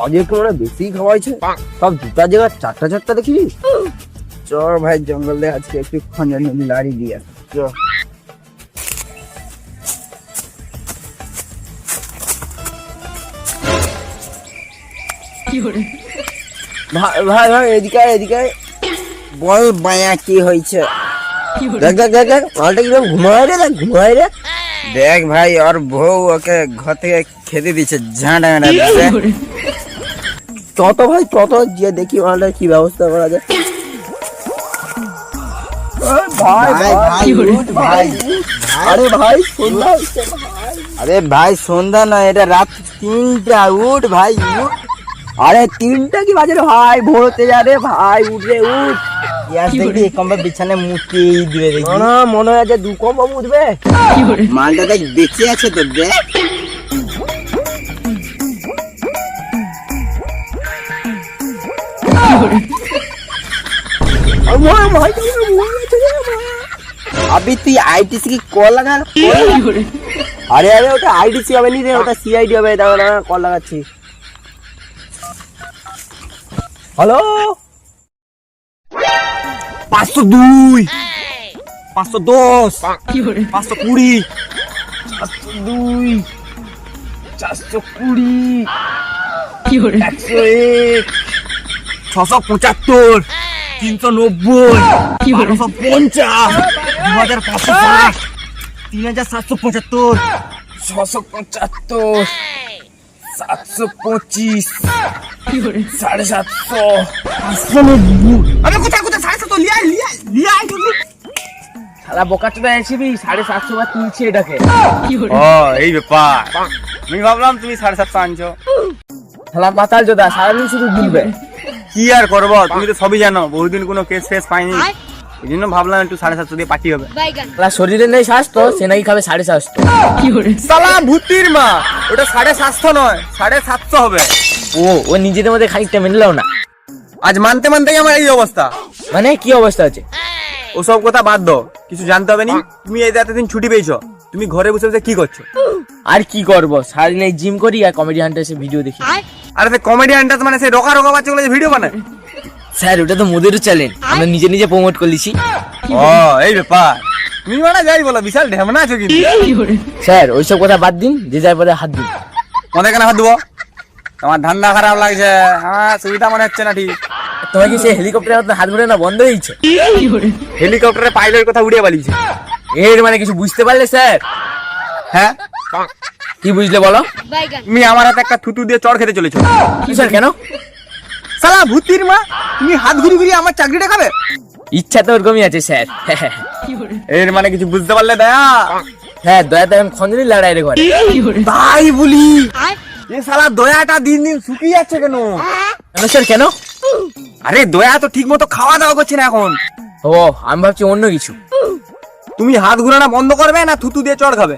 আজ একটু মানে বেশি খাওয়াইছে, সব দুটা জায়গা চারটা চারটা দেখি। চল ভাই জঙ্গলে আজকে একটু খঞ্জন লাড়ি দিয়ে চ। ভাই ভাই ভাই এদিকে এদিকে বল বায়া কি হয়েছে? দেখ দেখ দেখ দেখ মালটা কিরকম ঘুমায় রে, দেখ ঘুমায় রে। দেখ ভাই ওর বউ ওকে ঘর থেকে খেতে দিচ্ছে ঝাঁটা দিচ্ছে। তত ভাই তত যে দেখি মালটা কি ব্যবস্থা করা যায়। ভাই ভাই ভাই আরে ভাই সন্ধ্যা, আরে ভাই সন্ধ্যা নয় এটা রাত 3টা, উঠ ভাই উঠ। আরে 3টা কি বাজে রে ভাই, ভোর হতে যা রে ভাই, উঠ রে উঠ। দেখি কম্বা বিছানে মুতি দিবে দেখি না, মনে হয় যে 2 কম্বা মুতবে। মালটা দেখ বেঁচে আছে তো দেখ। अभी তুই আইটিসি কি কল লাগা? আরে আরে ওটা আইটিসি হবে নি রে, ওটা সিআইডি হবে। দাঁড়া না কল লাগাচ্ছি। হ্যালো 502 510 520 502 420 101 675 390 1250 2560 3775 675 725 750 590। अबे কোথায় কোথায় 750 লিয়া লিয়া লিয়া শালা বোকাচোদা এসেবি 750 বার তুলছি এটাকে। ও এই ব্যাপার, আমি ভাবলাম তুমি 750 আনছো। শালা মাতাল জোদা সারাদিন শুধু বলবে। কি আর করবো, তুমি তো সবই জানো, বহুদিন কোনো কেস ফেস পাইনি, এই জন্য ভাবলাম একটু 750 দিয়ে পার্টি হবে। শরীরে নেই স্বাস্থ্য, সে নাকি খাবে 750। সালা ভূতির মা, ওটা 750 নয় 750 হবে। ও নিজেদের মধ্যে খানিকটা মেনে নাও না। আজ মানতে মানতেই আমার এই অবস্থা। মানে কি অবস্থা আছে? ওসব কথা বাদ দাও, কিছু জানতে হবে নি। তুমি এই এতদিন ছুটি পেয়েছো, তুমি ঘরে বসে বসে কি করছো? আর কি করবো, সারাদিন এই জিম করি আর কমেডি হান্টার্স ভিডিও দেখি। আরে সেই কমেডি হান্টার্স মানে সেই রোকা রোকা বাচ্চাগুলো যে ভিডিও বানায়। স্যার ওটা তো মোদেরও চ্যানেল, আমরা নিজে নিজে প্রমোট করলিছি। ও এই ব্যাপার, তুমি মানে যাই বলো বিশাল ঢেমনা আছো কিন্তু। স্যার ওইসব কথা বাদ দিন, যে যার পরে হাত দিন। মনে কেন হাত দেবো? তোমার ধান্দা খারাপ লাগছে, হ্যাঁ সুবিধা মনে হচ্ছে না ঠিক। তোমার কি সেই হেলিকপ্টারে হাত ঘুরে না বন্ধ হয়েছে? হেলিকপ্টারে পাইলটের কথা উড়িয়ে পালিয়েছে। এর মানে কিছু বুঝতে পারলে স্যার? হ্যাঁ কি বুঝলে বলো? তুমি আমার হাতে একটা থুতু দিয়ে চড় খেতে চলেছো। কি স্যার কেন? সালা ভূতির মা, তুমি হাত ঘুরি ঘুরি আমার চাকরিটা খাবে? ইচ্ছা তো ওরকমই আছে স্যার। এর মানে কিছু বুঝতে পারলে দয়া? হ্যাঁ দয়াতে আমি খঞ্জনি লড়াই রে ঘরে। তাই বলি এ সালা দয়াটা দিন দিন শুকিয়ে যাচ্ছে কেন? স্যার কেন? আরে দয়া তো ঠিক মতো খাওয়া দাওয়া করছে না এখন। ও আমি ভাবছি অন্য কিছু। তুমি হাত ঘুরানো বন্ধ করবে না থুতু দিয়ে চড় খাবে?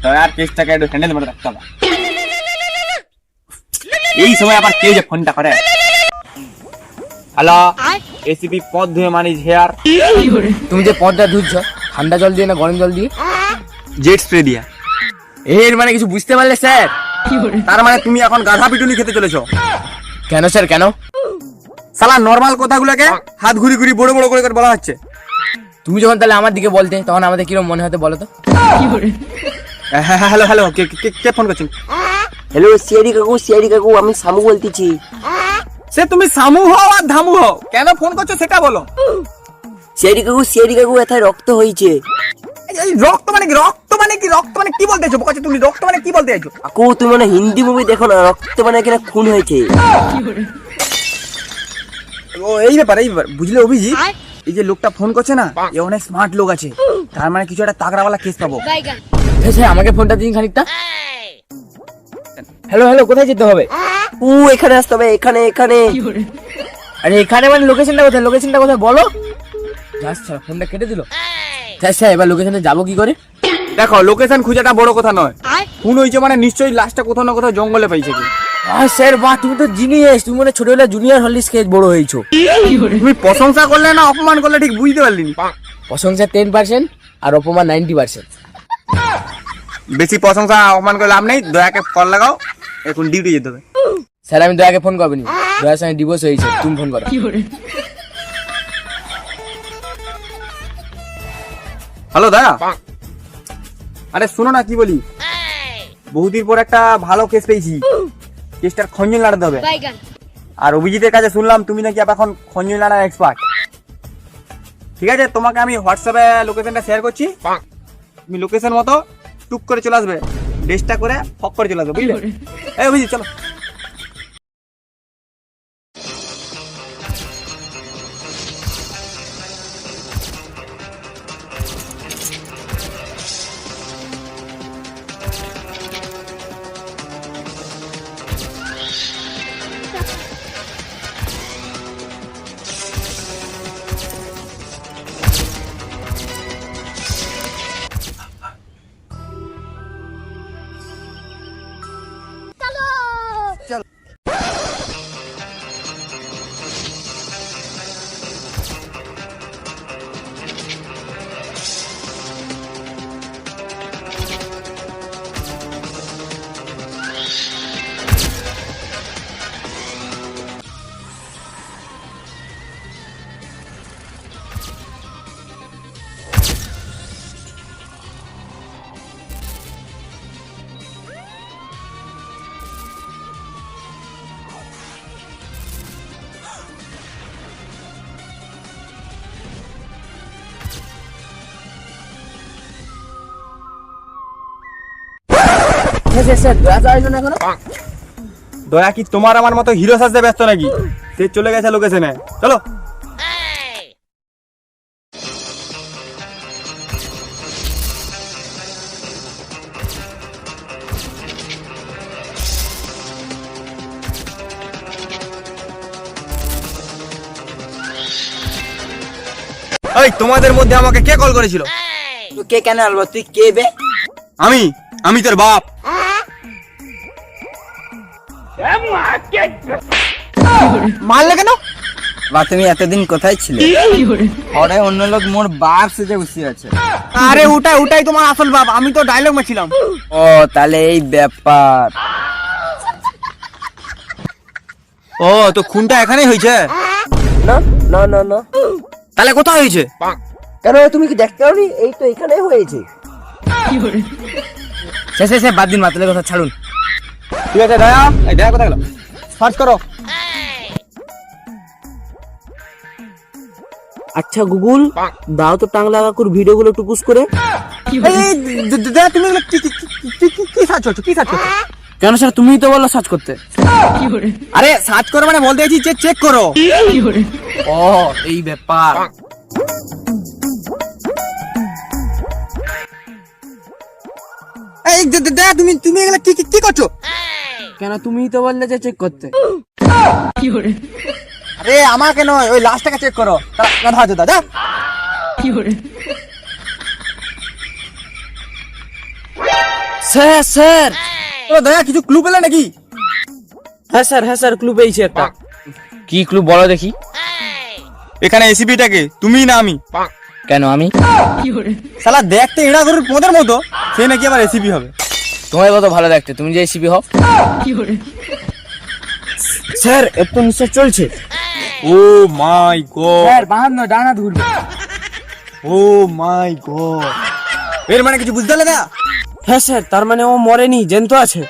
দয়ার কেসটাকে একটু হ্যান্ডেল করে রাখতে হবে। এই সময় আবার কে যে ফোনটা করে? হ্যালো এসিপি পথ ধুয়ে মানিস হেয়ার। তুমি যে পথটা ধুচ্ছ ঠান্ডা জল দিয়ে না গরম জল দিয়ে? জেট স্প্রে দিয়া। এর মানে কিছু বুঝতে পারলে স্যার? তার মানে তুমি এখন গাধা পিটুনি খেতে চলেছো। কেন স্যার কেন? সালা নরমাল কথাগুলোকে হাত ঘুরি ঘুরি বড় বড় করে বলা হচ্ছে। তুমি যখন তাহলে আমার দিকে বলতে তখন আমাদের কিরকম মনে হতে বলো তো? হ্যালো হ্যালো কে ফোন করছেন? হ্যালো সিআইডি কাকু, সিআইডি কাকু আমি সামু বলতেছি। সে তুমি সামু হও আর ধামু হও, কেন ফোন করছো সেটা বলো। সিআইডি কাকু এথায় রক্ত হয়েছে। এই রক্ত মানে কি? রক্ত মানে কি? রক্ত মানে কি বলতে চাইছো? বকাচ্ছো তুমি, রক্ত মানে কি বলতে চাইছো? কাকু তুমি মানে হিন্দি মুভি দেখো না, রক্ত মানে এখানে খুন হয়েছে। ও এই ব্যাপার বুঝলে অভিজিৎ, এই যে লোকটা ফোন করছে না এ অনেক স্মার্ট লোক আছে, তার মানে কিছু একটা তাগড়াওয়ালা কেস পাবো। আমাকে ফোনটা দিন খানিকটা। হ্যালো হ্যালো কোথায় যেতে হবে? ও এখানে আসতে হবে, এখানে এখানে। আরে এখানে মানে লোকেশনটা কোথায়? লোকেশনটা কোথায় বলো? আচ্ছা ফোনটা কেটে দিল। আচ্ছা এবার লোকেশনে যাবো কি করে? দেখো লোকেশন খুঁজাটা বড় কথা নয়, ফোন হয়েছে মানে নিশ্চয়ই লাস্টটা কোথাও না কোথাও জঙ্গলে পাইছে কি। স্যার বাহ তুমি তো জিনিয়াস, তুমি মানে ছোটবেলা জুনিয়র হলি স্কেচ বড় হয়েছো। তুমি প্রশংসা করলে না অপমান করলে ঠিক বুঝতে পারলিনি। প্রশংসা 10% আর অপমান 90%। বেশি প্রশংসা অপমান করে লাভ নেই, দয়াকে কল লাগাও, এখন ডিউটি যেতে হবে। স্যার আমি দয়াকে ফোন করবো নি, দয়ার সঙ্গে ডিভোর্স হয়েছে, তুমি ফোন করো। হ্যালো দয়া, আরে শোনো না কি বলি, বহুদিন পর একটা ভালো কেস পেয়েছি, কেসটার খঞ্জন লাগাতে হবে। আর অভিজিতের কাছে শুনলাম তুমি নাকি এখন খঞ্জন লাগার এক্সপার্ট। ঠিক আছে, তোমাকে আমি হোয়াটসঅ্যাপে লোকেশনটা শেয়ার করছি, তুমি লোকেশন মতো টুক করে চলে আসবে, ড্রেসটা করে ফক করে চলে আসবে, বুঝলে? এই অভিজিৎ চলো। স্যার দয়া যাওয়ার জন্য এখনো? দয়া কি তোমার আমার মতো হিরো সাজতে ব্যস্ত নাকি? সে চলে গেছে লোকেশনে, চলো। এই তোমাদের মধ্যে আমাকে কে কল করেছিল? তুই কে কেন আলবো, তুই কে বে? আমি তোর বাপ। মারলে কেন? বা তুমি এতদিন কোথায় ছিলে? ঘরে অন্য লোক মোর বাপ সেজে বসে আছে। আরে ওটাই তোমার আসল বাপ, আমি তো ডায়লগ মারছিলাম। ও তাহলে এই ব্যাপার। ও তো খুনটা এখানেই হয়েছে? না না না না, তাহলে কোথায় হয়েছে? কেন তুমি কি দেখতে পাওনি? এই তো এখানেই হয়েছে। সে বাদ দিন, মাতলে কথা ছাড়ুন। ঠিক আছে দয়া, এই দয়া কোথায় গেল? সার্চ করো। আচ্ছা গুগল দাও তো টাংলা কাকুর ভিডিওগুলো একটু পুশ করে। দয়া তুমি এগুলো কি সার্চ করছো? কি সার্চ করছো? কেন স্যার, তুমিই তো বললো সার্চ করতে। আরে সার্চ করো মানে বলতে চাইছি চেক করো। ও এই ব্যাপার। এই দয়া তুমি এগুলো কি করছো? কেন তুমিই তো বললে যে চেক করতে। আরে আমাকে নয়, ওই লাস্টটাকে চেক করো। ধর দাদা। স্যার স্যার, দয়া কিছু ক্লু পেলে নাকি? হ্যাঁ স্যার ক্লু পেয়েছি একটা। কি ক্লু বলো দেখি। এখানে এসিপিটাকে তুমি না আমি? কেন আমি? শালা দেখতে এড়া গরুর পোঁদের মতো, সে নাকি আবার এসিপি হবে। তোমার কত ভালো দেখতে, তুমি যে এসিপি হও। স্যার একটু নিশ্চয় চলছে। ও মাই গড, স্যার বাহান্ন ডানা ঘুরবে। ও মাই গড, এর মানে কিছু বুঝতে পারলে না? হ্যাঁ স্যার, তার মানে ও মরেনি, জ্যান্ত আছে।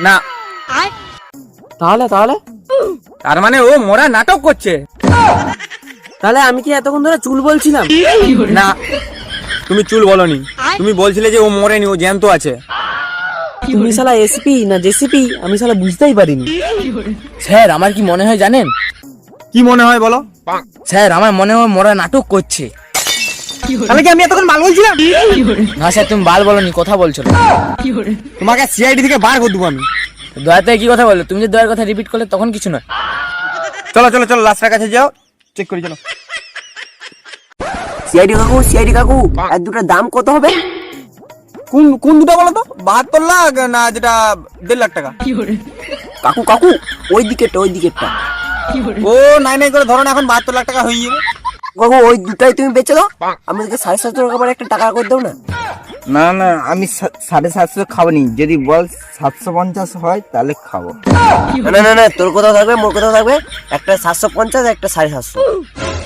না, তাহলে তার মানে ও মরা নাটক করছে। তাহলে আমি কি এতক্ষণ ধরে চুল বলছিলাম? না, তুমি চুল বলনি, তুমি বলছিলে যে ও মরেনি, ও জ্যান্ত আছে। তুমি শালা এসপি না জেসিপি, আমি শালা বুঝতেই পারিনি। স্যার আমার কি মনে হয় জানেন? কি মনে হয় বলো? স্যার আমার মনে হয় মরা নাটক করছে। তাহলে কি আমি এতক্ষণ বাল বলছিলাম? না স্যার, তুমি বাল বলনি, কথা বলছো। তোমাকে সিআইডি থেকে বার করে দেবো আমি। দয়াতে কি কথা বললো? তুমি যে দয়ার কথা রিপিট করলে তখন কিছু নয়। চলো লাস্টের কাছে যাও, চেক করি চলো। সিআইডি কাকু আর দুটোর দাম কত হবে? কোন দুটো বলো তো? 72 লাখ না যেটা 1.5 লাখ টাকা? কাকু ওই দিকেরটা। ও নাই করে ধরো না, এখন 72 লাখ টাকা হয়ে যাবে। কাকু ওই দুটাই তুমি বেচে দাও, আমাদেরকে 750 টাকা করে একটা টাকা করে দাও না। না না, আমি 750 খাবনি, যদি বল 750 হয় তাহলে খাবো। না না না, তোর কোথাও থাকবে মোর কোথাও থাকবে, একটা 750 একটা 750।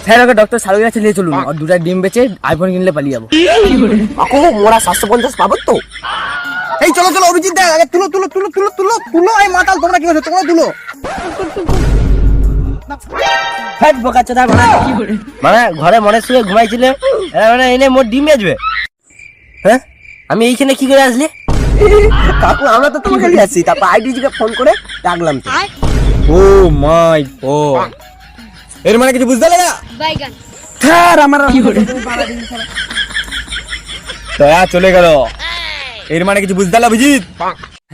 স্যার ওকে ডক্টর সালুর কাছে নিয়ে চলুন, আর দুটা ডিম বেচে আইফোন কিনলে পালিয়ে যাবো। কাকু মোরা 750 পাবো তো? এই চলো চলো অভিজিৎ দা, আগে তুলো তুলো তুলো তুলো তুলো তুলো, এই মাতাল তোমরা কি করছো, তোমরা তুলো। ফ্যাট বোকাচোদা মানে ঘরে মনে শুয়ে ঘুমাইছিলে, মানে এনে মোর ডিম বেচবে? হ্যাঁ, আমি এইখানে কি করে আসলি? কাকু আমরা তো তোমাকে নিয়ে আসছি, তারপর আইডিজিকে ফোন করে ডাকলাম তো। ও মাই গড, এর মানে কিছু বুঝতে পারলে না? স্যার আমার দয়া চলে গেল, এর মানে কিছু বুঝতে পারলে অভিজিৎ?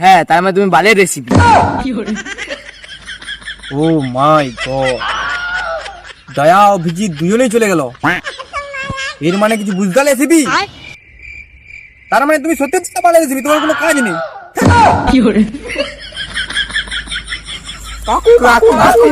হ্যাঁ, তার মানে তুমি বালের রেসিপি। ও মাই গড, দয়া অভিজিৎ দুজনেই চলে গেল, এর মানে কিছু বুঝতে পারলে রেসিপি? তার মানে তুমি সত্যি সত্যি পারলে রেসিপি, তোমার কোনো কাজ নেই। কাকু, কাকু, কাকু,